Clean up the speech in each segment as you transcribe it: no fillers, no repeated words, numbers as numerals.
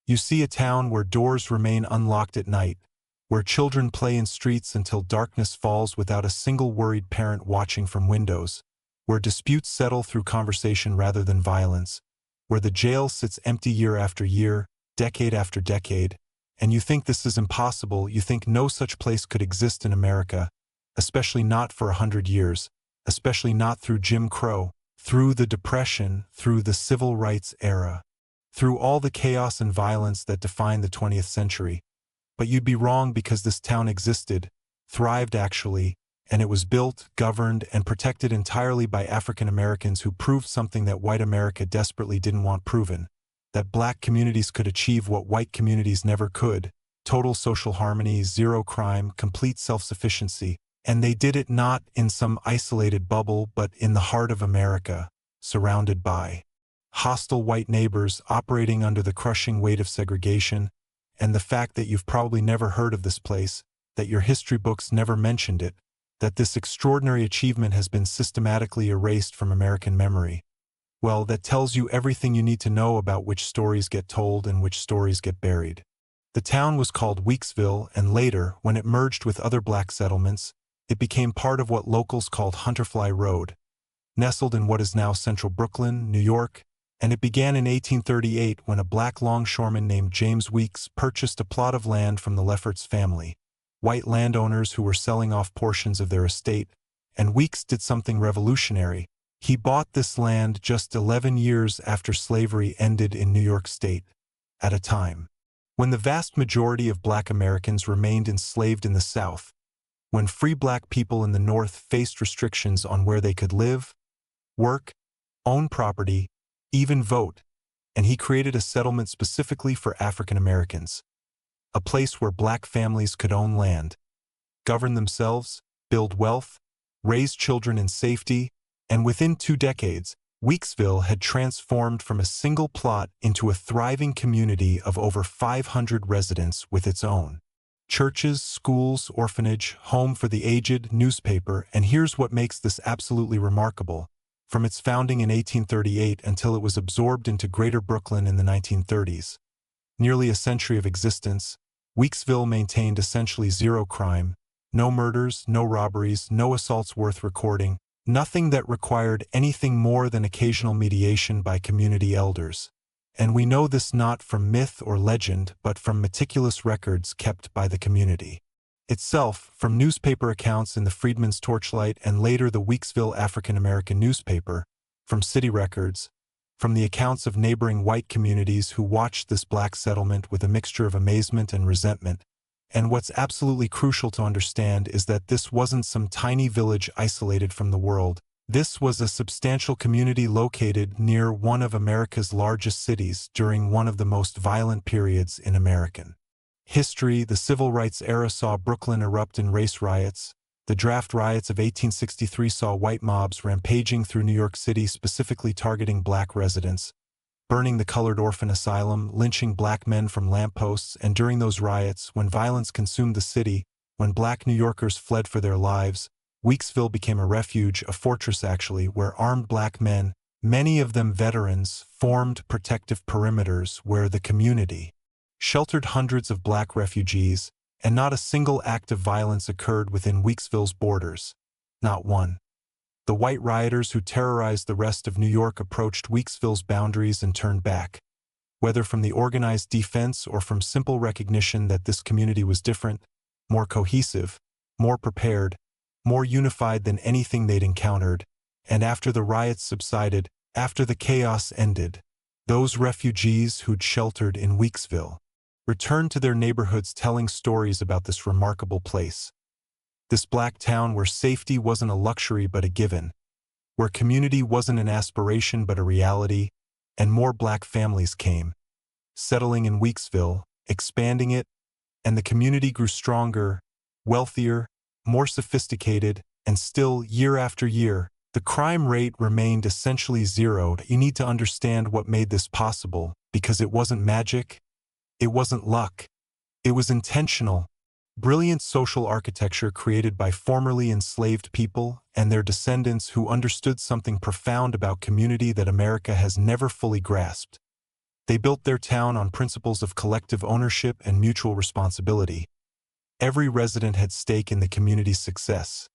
You see a town where doors remain unlocked at night, where children play in streets until darkness falls without a single worried parent watching from windows, where disputes settle through conversation rather than violence, where the jail sits empty year after year, decade after decade, and you think this is impossible, you think no such place could exist in America, especially not for 100 years, especially not through Jim Crow, through the Depression, through the Civil Rights era, through all the chaos and violence that define the 20th century. But you'd be wrong because this town existed, thrived actually, and it was built, governed, and protected entirely by African Americans who proved something that white America desperately didn't want proven, that black communities could achieve what white communities never could, total social harmony, zero crime, complete self-sufficiency, and they did it not in some isolated bubble but in the heart of America, surrounded by hostile white neighbors operating under the crushing weight of segregation, and the fact that you've probably never heard of this place, that your history books never mentioned it, that this extraordinary achievement has been systematically erased from American memory. Well, that tells you everything you need to know about which stories get told and which stories get buried. The town was called Weeksville, and later, when it merged with other black settlements, it became part of what locals called Hunterfly Road, nestled in what is now central Brooklyn, New York, and it began in 1838 when a black longshoreman named James Weeks purchased a plot of land from the Lefferts family, white landowners who were selling off portions of their estate, and Weeks did something revolutionary. He bought this land just 11 years after slavery ended in New York State, at a time when the vast majority of black Americans remained enslaved in the South, when free black people in the North faced restrictions on where they could live, work, own property, even vote, and he created a settlement specifically for African Americans, a place where black families could own land, govern themselves, build wealth, raise children in safety, and within 2 decades, Weeksville had transformed from a single plot into a thriving community of over 500 residents with its own churches, schools, orphanage, home for the aged, newspaper, and here's what makes this absolutely remarkable. From its founding in 1838 until it was absorbed into Greater Brooklyn in the 1930s, nearly a century of existence, Weeksville maintained essentially zero crime, no murders, no robberies, no assaults worth recording, nothing that required anything more than occasional mediation by community elders. And we know this not from myth or legend, but from meticulous records kept by the community itself, from newspaper accounts in the Freedmen's Torchlight and later the Weeksville African American newspaper, from city records, from the accounts of neighboring white communities who watched this black settlement with a mixture of amazement and resentment. And what's absolutely crucial to understand is that this wasn't some tiny village isolated from the world. This was a substantial community located near one of America's largest cities during one of the most violent periods in American history. The Civil Rights era saw Brooklyn erupt in race riots. The draft riots of 1863 saw white mobs rampaging through New York City, specifically targeting black residents, burning the colored orphan asylum, lynching black men from lampposts, and during those riots, when violence consumed the city, when black New Yorkers fled for their lives, Weeksville became a refuge, a fortress actually, where armed black men, many of them veterans, formed protective perimeters where the community sheltered hundreds of black refugees, and not a single act of violence occurred within Weeksville's borders. Not one. The white rioters who terrorized the rest of New York approached Weeksville's boundaries and turned back, whether from the organized defense or from simple recognition that this community was different, more cohesive, more prepared, more unified than anything they'd encountered. And after the riots subsided, after the chaos ended, those refugees who'd sheltered in Weeksville returned to their neighborhoods telling stories about this remarkable place. This black town where safety wasn't a luxury but a given, where community wasn't an aspiration but a reality, and more black families came, settling in Weeksville, expanding it, and the community grew stronger, wealthier, more sophisticated, and still, year after year, the crime rate remained essentially zero. You need to understand what made this possible, because it wasn't magic, it wasn't luck, it was intentional. Brilliant social architecture created by formerly enslaved people and their descendants who understood something profound about community that America has never fully grasped. They built their town on principles of collective ownership and mutual responsibility. Every resident had stake in the community's success.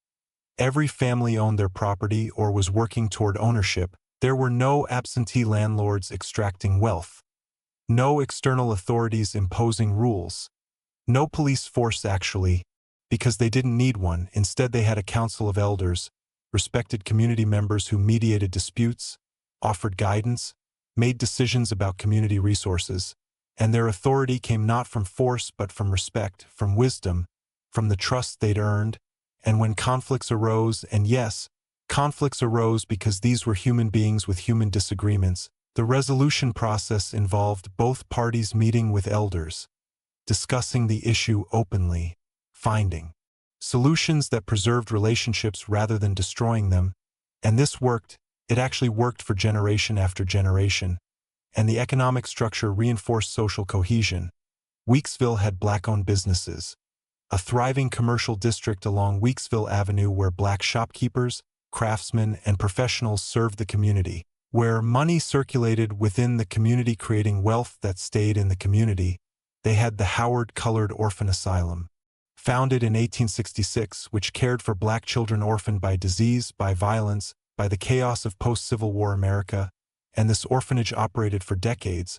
Every family owned their property or was working toward ownership. There were no absentee landlords extracting wealth. No external authorities imposing rules. No police force actually, because they didn't need one. Instead, they had a council of elders, respected community members who mediated disputes, offered guidance, made decisions about community resources, and their authority came not from force but from respect, from wisdom, from the trust they'd earned. And when conflicts arose, and yes, conflicts arose because these were human beings with human disagreements, the resolution process involved both parties meeting with elders, discussing the issue openly, finding solutions that preserved relationships rather than destroying them. And this worked. It actually worked for generation after generation. And the economic structure reinforced social cohesion. Weeksville had Black-owned businesses. A thriving commercial district along Weeksville Avenue where Black shopkeepers, craftsmen, and professionals served the community, where money circulated within the community creating wealth that stayed in the community. They had the Howard Colored Orphan Asylum, founded in 1866, which cared for Black children orphaned by disease, by violence, by the chaos of post-Civil War America, and this orphanage operated for decades,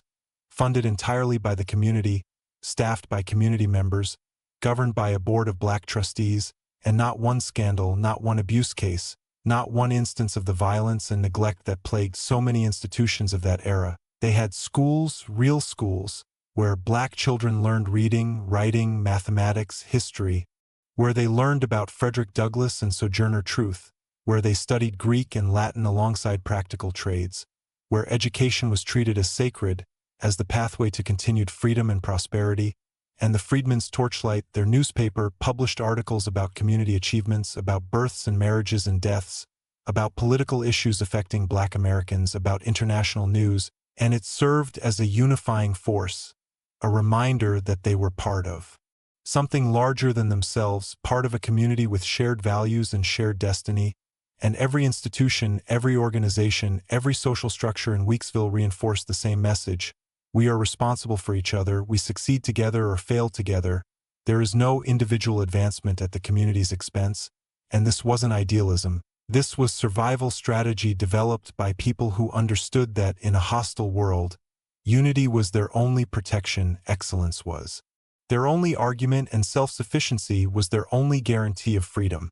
funded entirely by the community, staffed by community members, governed by a board of Black trustees, and not one scandal, not one abuse case, not one instance of the violence and neglect that plagued so many institutions of that era. They had schools, real schools, where Black children learned reading, writing, mathematics, history, where they learned about Frederick Douglass and Sojourner Truth, where they studied Greek and Latin alongside practical trades, where education was treated as sacred, as the pathway to continued freedom and prosperity. And the Freedmen's Torchlight, their newspaper, published articles about community achievements, about births and marriages and deaths, about political issues affecting Black Americans, about international news, and it served as a unifying force, a reminder that they were part of something larger than themselves, part of a community with shared values and shared destiny. And every institution, every organization, every social structure in Weeksville reinforced the same message. We are responsible for each other. We succeed together or fail together. There is no individual advancement at the community's expense. And this wasn't idealism. This was survival strategy developed by people who understood that in a hostile world, unity was their only protection, excellence was their only argument, and self-sufficiency was their only guarantee of freedom.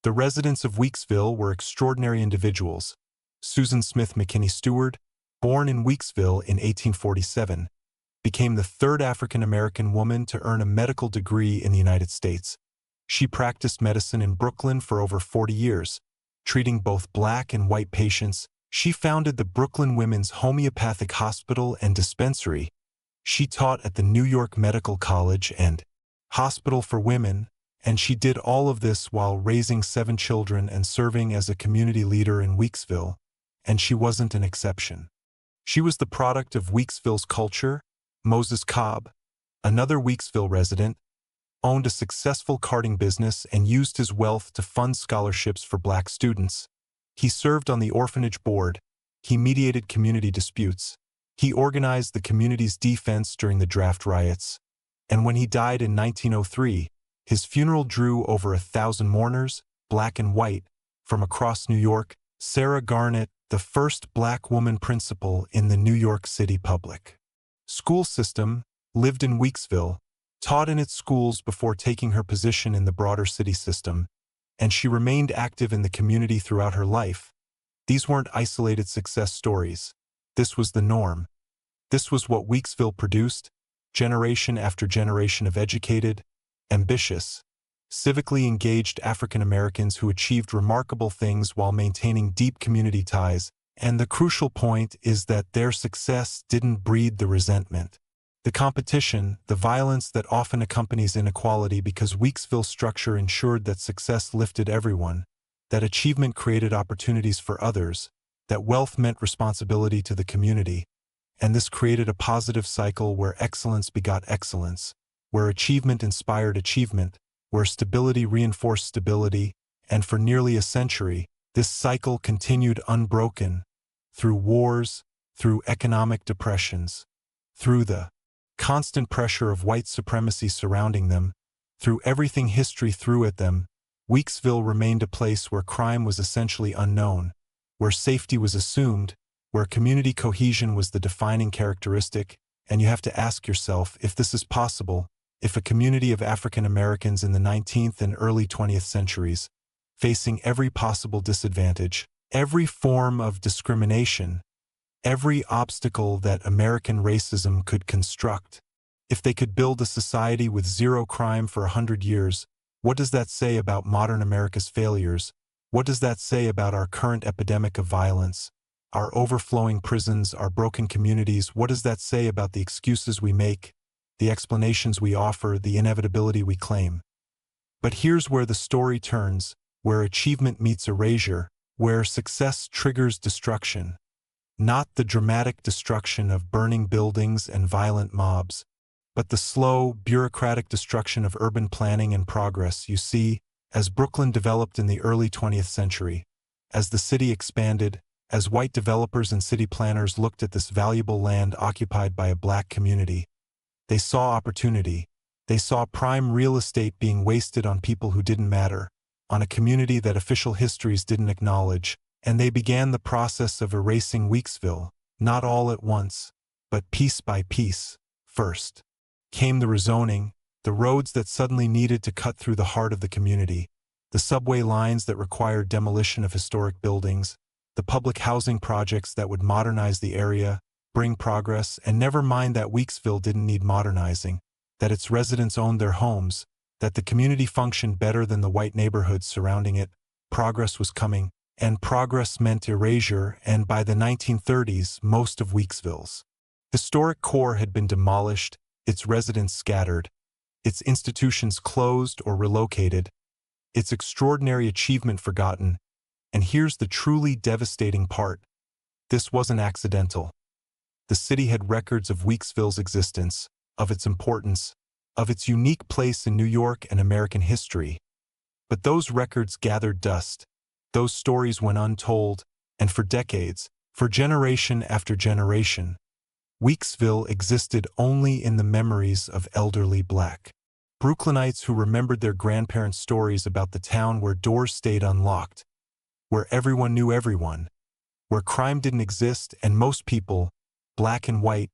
The residents of Weeksville were extraordinary individuals. Susan Smith McKinney Stewart, born in Weeksville in 1847, became the third African-American woman to earn a medical degree in the United States. She practiced medicine in Brooklyn for over 40 years, treating both Black and white patients. She founded the Brooklyn Women's Homeopathic Hospital and Dispensary. She taught at the New York Medical College and Hospital for Women, and she did all of this while raising 7 children and serving as a community leader in Weeksville, and she wasn't an exception. She was the product of Weeksville's culture. Moses Cobb, another Weeksville resident, owned a successful carting business and used his wealth to fund scholarships for Black students. He served on the orphanage board. He mediated community disputes. He organized the community's defense during the draft riots. And when he died in 1903, his funeral drew over 1,000 mourners, Black and white, from across New York. Sarah Garnett, the first Black woman principal in the New York City public school system, lived in Weeksville, taught in its schools before taking her position in the broader city system, and she remained active in the community throughout her life. These weren't isolated success stories. This was the norm. This was what Weeksville produced, generation after generation of educated, ambitious, civically engaged African Americans who achieved remarkable things while maintaining deep community ties, and the crucial point is that their success didn't breed the resentment, the competition, the violence that often accompanies inequality, because Weeksville's structure ensured that success lifted everyone, that achievement created opportunities for others, that wealth meant responsibility to the community, and this created a positive cycle where excellence begot excellence, where achievement inspired achievement, where stability reinforced stability, and for nearly a century, this cycle continued unbroken, through wars, through economic depressions, through the constant pressure of white supremacy surrounding them, through everything history threw at them, Weeksville remained a place where crime was essentially unknown, where safety was assumed, where community cohesion was the defining characteristic, and you have to ask yourself if this is possible, if a community of African Americans in the 19th and early 20th centuries, facing every possible disadvantage, every form of discrimination, every obstacle that American racism could construct, if they could build a society with zero crime for 100 years, what does that say about modern America's failures? What does that say about our current epidemic of violence, our overflowing prisons, our broken communities? What does that say about the excuses we make, the explanations we offer, the inevitability we claim? But here's where the story turns, where achievement meets erasure, where success triggers destruction. Not the dramatic destruction of burning buildings and violent mobs, but the slow, bureaucratic destruction of urban planning and progress. You see, as Brooklyn developed in the early 20th century, as the city expanded, as white developers and city planners looked at this valuable land occupied by a black community, they saw opportunity. They saw prime real estate being wasted on people who didn't matter, on a community that official histories didn't acknowledge, and they began the process of erasing Weeksville, not all at once, but piece by piece. First came the rezoning, the roads that suddenly needed to cut through the heart of the community, the subway lines that required demolition of historic buildings, the public housing projects that would modernize the area, bring progress, and never mind that Weeksville didn't need modernizing, that its residents owned their homes, that the community functioned better than the white neighborhoods surrounding it. Progress was coming, and progress meant erasure, and by the 1930s, most of Weeksville's historic core had been demolished, its residents scattered, its institutions closed or relocated, its extraordinary achievement forgotten. And here's the truly devastating part. This wasn't accidental. The city had records of Weeksville's existence, of its importance, of its unique place in New York and American history. But those records gathered dust. Those stories went untold, and for decades, for generation after generation, Weeksville existed only in the memories of elderly black Brooklynites who remembered their grandparents' stories about the town where doors stayed unlocked, where everyone knew everyone, where crime didn't exist, and most people, black and white,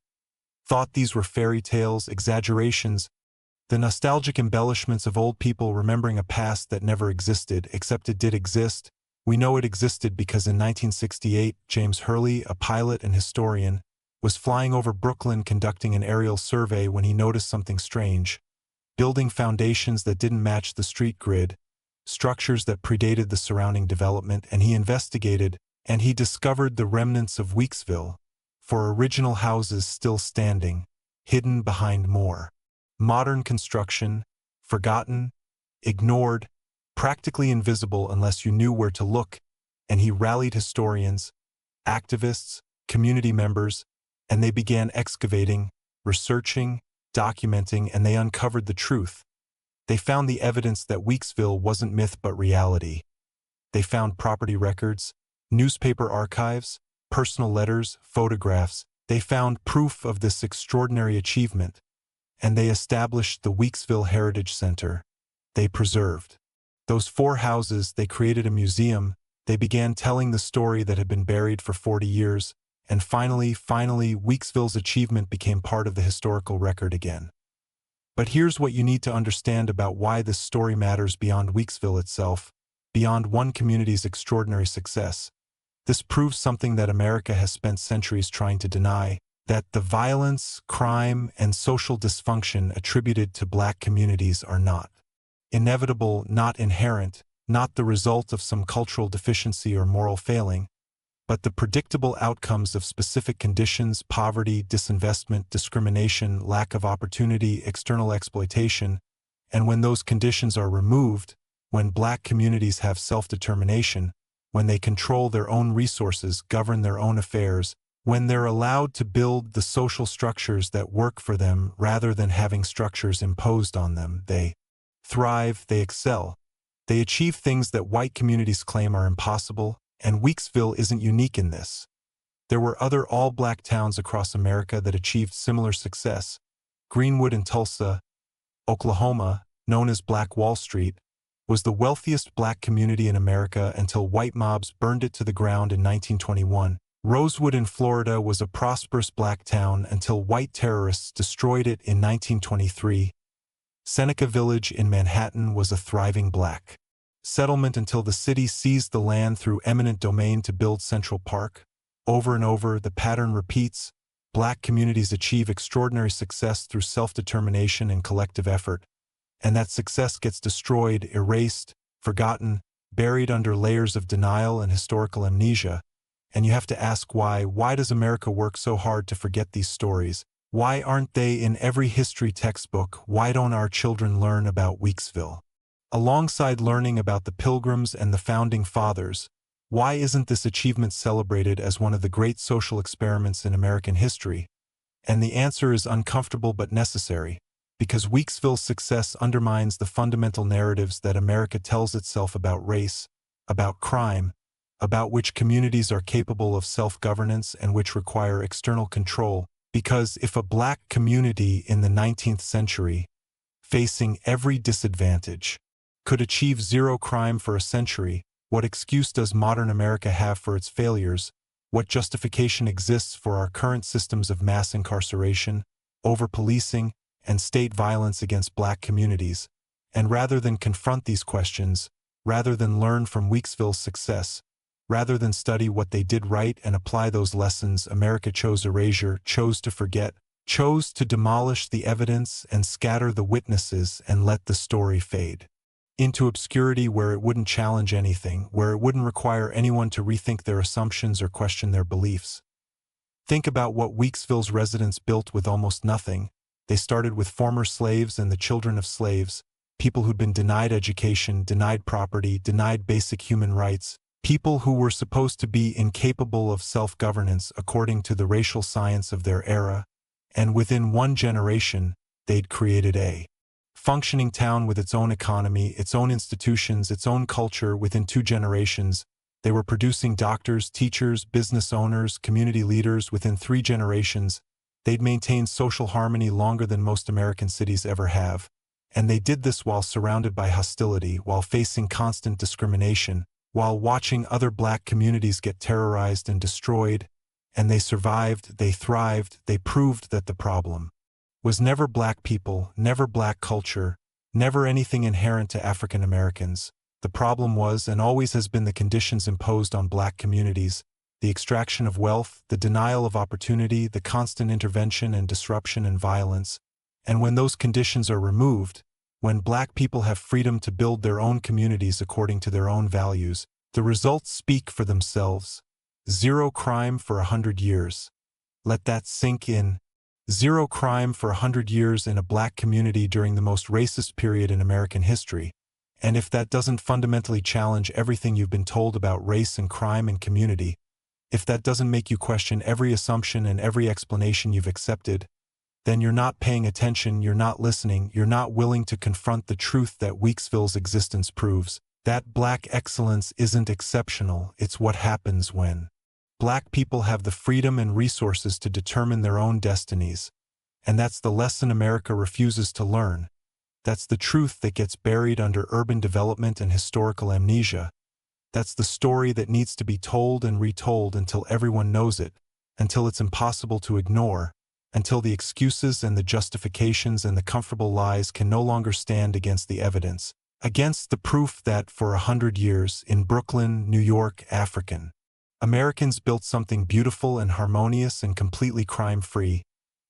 thought these were fairy tales, exaggerations, the nostalgic embellishments of old people remembering a past that never existed, except it did exist. We know it existed because in 1968, James Hurley, a pilot and historian, was flying over Brooklyn conducting an aerial survey when he noticed something strange. Building foundations that didn't match the street grid, structures that predated the surrounding development, and he investigated, and he discovered the remnants of Weeksville, for original houses still standing, hidden behind more modern construction, forgotten, ignored, practically invisible unless you knew where to look, and he rallied historians, activists, community members, and they began excavating, researching, documenting, and they uncovered the truth. They found the evidence that Weeksville wasn't myth but reality. They found property records, newspaper archives, personal letters, photographs. They found proof of this extraordinary achievement, and they established the Weeksville Heritage Center. They preserved those 4 houses. They created a museum. They began telling the story that had been buried for 40 years. And finally, Weeksville's achievement became part of the historical record again. But here's what you need to understand about why this story matters beyond Weeksville itself, beyond one community's extraordinary success. This proves something that America has spent centuries trying to deny, that the violence, crime, and social dysfunction attributed to black communities are not inevitable, not inherent, not the result of some cultural deficiency or moral failing, but the predictable outcomes of specific conditions: poverty, disinvestment, discrimination, lack of opportunity, external exploitation. And when those conditions are removed, when black communities have self-determination, when they control their own resources, govern their own affairs, when they're allowed to build the social structures that work for them rather than having structures imposed on them, they thrive, they excel. They achieve things that white communities claim are impossible. And Weeksville isn't unique in this. There were other all-black towns across America that achieved similar success. Greenwood in Tulsa, Oklahoma, known as Black Wall Street, was the wealthiest black community in America until white mobs burned it to the ground in 1921. Rosewood in Florida was a prosperous black town until white terrorists destroyed it in 1923. Seneca Village in Manhattan was a thriving black settlement until the city seized the land through eminent domain to build Central Park. Over and over, the pattern repeats. Black communities achieve extraordinary success through self-determination and collective effort. And that success gets destroyed, erased, forgotten, buried under layers of denial and historical amnesia. And you have to ask why. Why does America work so hard to forget these stories? Why aren't they in every history textbook? Why don't our children learn about Weeksville? Alongside learning about the Pilgrims and the Founding Fathers, why isn't this achievement celebrated as one of the great social experiments in American history? And the answer is uncomfortable but necessary, because Weeksville's success undermines the fundamental narratives that America tells itself about race, about crime, about which communities are capable of self-governance and which require external control. Because if a black community in the 19th century, facing every disadvantage, could achieve zero crime for a century, what excuse does modern America have for its failures? What justification exists for our current systems of mass incarceration, over-policing, and state violence against black communities? And rather than confront these questions, rather than learn from Weeksville's success, rather than study what they did right and apply those lessons, America chose erasure, chose to forget, chose to demolish the evidence and scatter the witnesses and let the story fade into obscurity where it wouldn't challenge anything, where it wouldn't require anyone to rethink their assumptions or question their beliefs. Think about what Weeksville's residents built with almost nothing. They started with former slaves and the children of slaves, people who'd been denied education, denied property, denied basic human rights, people who were supposed to be incapable of self-governance according to the racial science of their era. And within one generation, they'd created a functioning town with its own economy, its own institutions, its own culture. Within 2 generations. They were producing doctors, teachers, business owners, community leaders. Within 3 generations, they'd maintained social harmony longer than most American cities ever have. And they did this while surrounded by hostility, while facing constant discrimination, while watching other black communities get terrorized and destroyed. And they survived, they thrived, they proved that the problem was never black people, never black culture, never anything inherent to African Americans. The problem was and always has been the conditions imposed on black communities, the extraction of wealth, the denial of opportunity, the constant intervention and disruption and violence. And when those conditions are removed, when black people have freedom to build their own communities according to their own values, the results speak for themselves. Zero crime for 100 years. Let that sink in. Zero crime for 100 years in a black community during the most racist period in American history. And if that doesn't fundamentally challenge everything you've been told about race and crime and community, if that doesn't make you question every assumption and every explanation you've accepted, then you're not paying attention, you're not listening, you're not willing to confront the truth that Weeksville's existence proves. That black excellence isn't exceptional, it's what happens when black people have the freedom and resources to determine their own destinies. And that's the lesson America refuses to learn. That's the truth that gets buried under urban development and historical amnesia. That's the story that needs to be told and retold until everyone knows it, until it's impossible to ignore, until the excuses and the justifications and the comfortable lies can no longer stand against the evidence, against the proof that for 100 years in Brooklyn, New York, African Americans built something beautiful and harmonious and completely crime-free,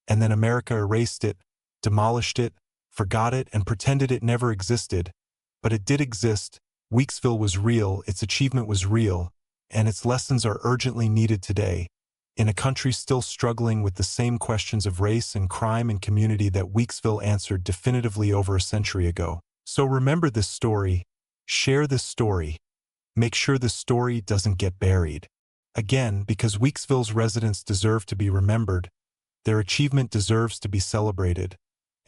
and then America erased it, demolished it, forgot it, and pretended it never existed. But it did exist. Weeksville was real, its achievement was real, and its lessons are urgently needed today, in a country still struggling with the same questions of race and crime and community that Weeksville answered definitively over a century ago. So remember this story, share this story, make sure this story doesn't get buried. Again, because Weeksville's residents deserve to be remembered, their achievement deserves to be celebrated,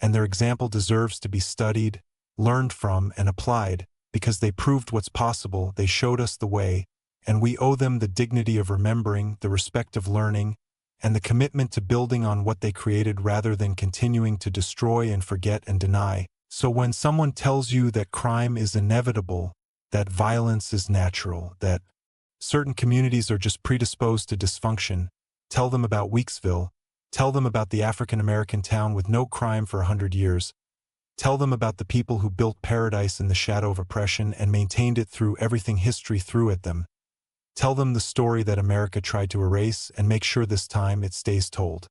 and their example deserves to be studied, learned from, and applied, because they proved what's possible, they showed us the way, and we owe them the dignity of remembering, the respect of learning, and the commitment to building on what they created rather than continuing to destroy and forget and deny. So when someone tells you that crime is inevitable, that violence is natural, that certain communities are just predisposed to dysfunction, tell them about Weeksville, tell them about the African-American town with no crime for 100 years, tell them about the people who built paradise in the shadow of oppression and maintained it through everything history threw at them. Tell them the story that America tried to erase and make sure this time it stays told.